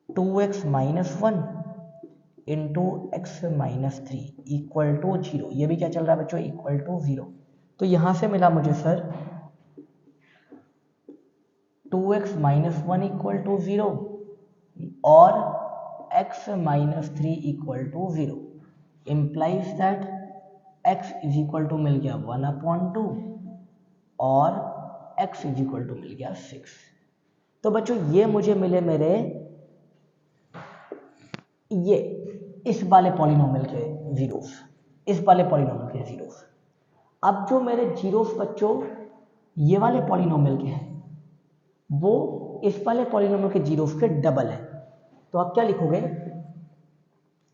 2x minus 1 into X minus 3 equal to 0। ये भी क्या चल रहा है बच्चों, इक्वल टू 0। तो यहां से मिला मुझे sir 2x minus 1 equal to 0 और x minus 3 equal to 0। Implies that x is equal to मिल गया 1/2 और x इज इक्वल टू मिल गया 6। तो बच्चों ये मुझे मिले मेरे ये इस वाले पॉलिनोमियल के जीरोस, इस वाले पॉलिनोमियल के जीरोस। अब जो मेरे जीरोस बच्चों ये वाले पॉलिनोमियल के हैं वो इस वाले पॉलिनोमियल के जीरोस के डबल है। तो आप क्या लिखोगे,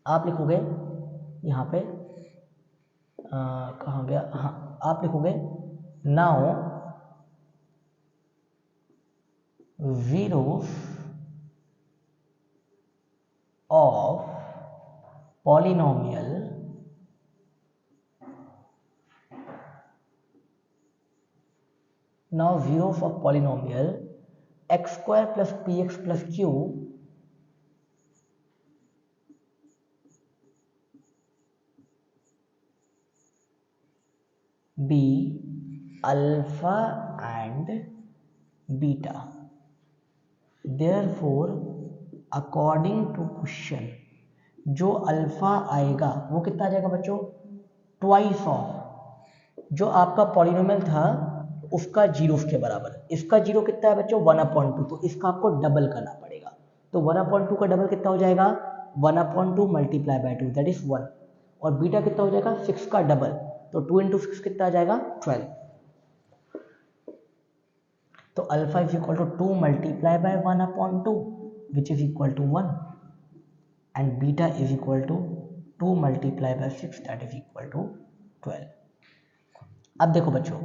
आप लिखोगे यहाँ पे कहाँ गया, हाँ आप लिखोगे now zeros of polynomial now zeros of polynomial x square plus px plus q be alpha and beta, therefore according to question जो अल्फा आएगा वो कितना आ जाएगा बच्चों, ट्वाइस ऑफ जो आपका पॉलिनोमियल था उसका जीरो के बराबर। इसका जीरो कितना है बच्चों, 1/2, तो इसका आपको डबल करना पड़ेगा। तो 1/2 का डबल कितना हो जाएगा, 1/2 मल्टीप्लाई बाय 2 दैट इज 1, और बीटा कितना हो जाएगा 6 का डबल, तो 2 × 6 कितना आ जाएगा 12। तो alpha is equal to 2 multiply by 1/2 which is equal to 1 and beta is equal to 2 multiply by 6 that is equal to 12। अब देखो बच्चों,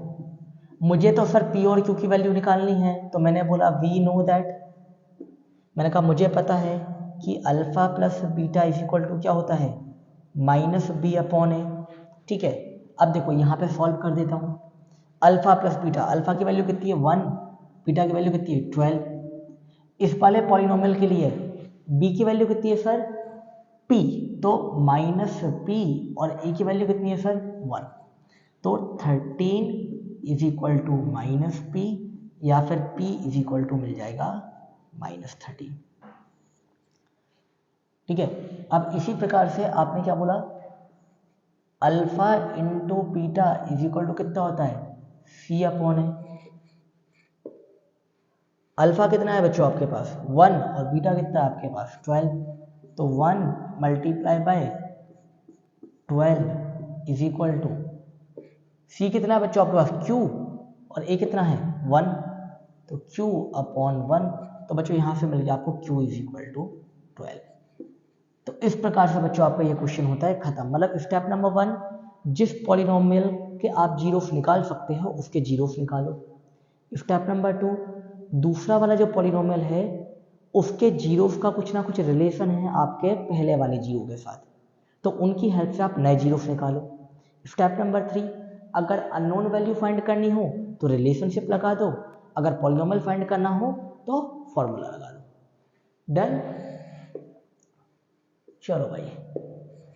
मुझे तो सर पी और क्यू की वैल्यू निकालनी है, तो मैंने बोला वी नो दैट, मैंने कहा मुझे पता है कि alpha plus beta is equal to क्या होता है -b/a। ठीक है, अब देखो यहाँ पे सॉल्व कर देता हूँ। अल्फा प्लस बीटा, अल्फा की वैल्यू कितनी है 1, बीटा की वैल्यू कितनी है 12। इस वाले पॉलिनोमियल के लिए b की वैल्यू कितनी है सर p, तो -p, और a की वैल्यू कितनी है सर 1, तो 13 इज इक्वल टू -p, या फिर p इज इक्वल टू मिल जाएगा -13। ठीक है, अब इसी प्रकार से आपने क्या बोला, alpha into beta is equal to कितना होता है c/a। अल्फा कितना है बच्चों आपके पास 1, और बीटा कितना है आपके पास 12, तो 1 multiply by 12 is equal to c कितना है बच्चों आपके पास q, और a कितना है 1, तो q/1। तो बच्चों यहाँ से मिल गया आपको q इज इक्वल टू 12। तो इस प्रकार से बच्चों आपका ये क्वेश्चन होता है खत्म। मतलब स्टेप नंबर 1, जिस पॉलिनोमियल के आप जीरोस निकाल सकते हो उसके जीरोस निकालो। स्टेप नंबर 2, दूसरा वाला जो पॉलिनोमियल है उसके जीरोस का कुछ ना कुछ रिलेशन है आपके पहले वाले जीरो के साथ, तो उनकी हेल्प से आप नए जीरोस निकालो। स्टेप नंबर 3, अगर अननोन वैल्यू फाइंड करनी हो तो रिलेशनशिप लगा दो, अगर पॉलिनोमियल फाइंड करना हो तो फॉर्मूला लगा दो। डन, चलो भाई।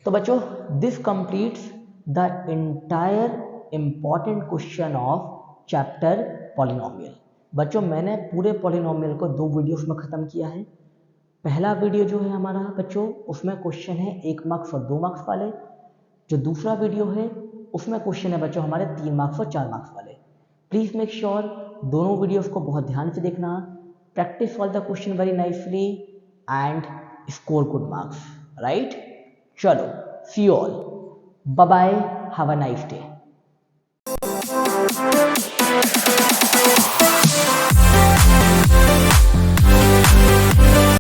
तो बच्चों this completes the entire important question of chapter polynomial. बच्चों मैंने पूरे पॉलिनोमियल को 2 वीडियोस में ख़त्म किया है। पहला वीडियो जो है हमारा बच्चों उसमें क्वेश्चन है 1 मार्क्स और 2 मार्क्स वाले, जो दूसरा वीडियो है उसमें क्वेश्चन है बच्चों हमारे 3 मार्क्स और 4 मार्क्स वाले। प्लीज़ मेक श्योर दोनों वीडियोस को बहुत ध्यान से देखना, practice all the question very nicely and score good marks, right. चलो see you all, bye bye, have a nice day.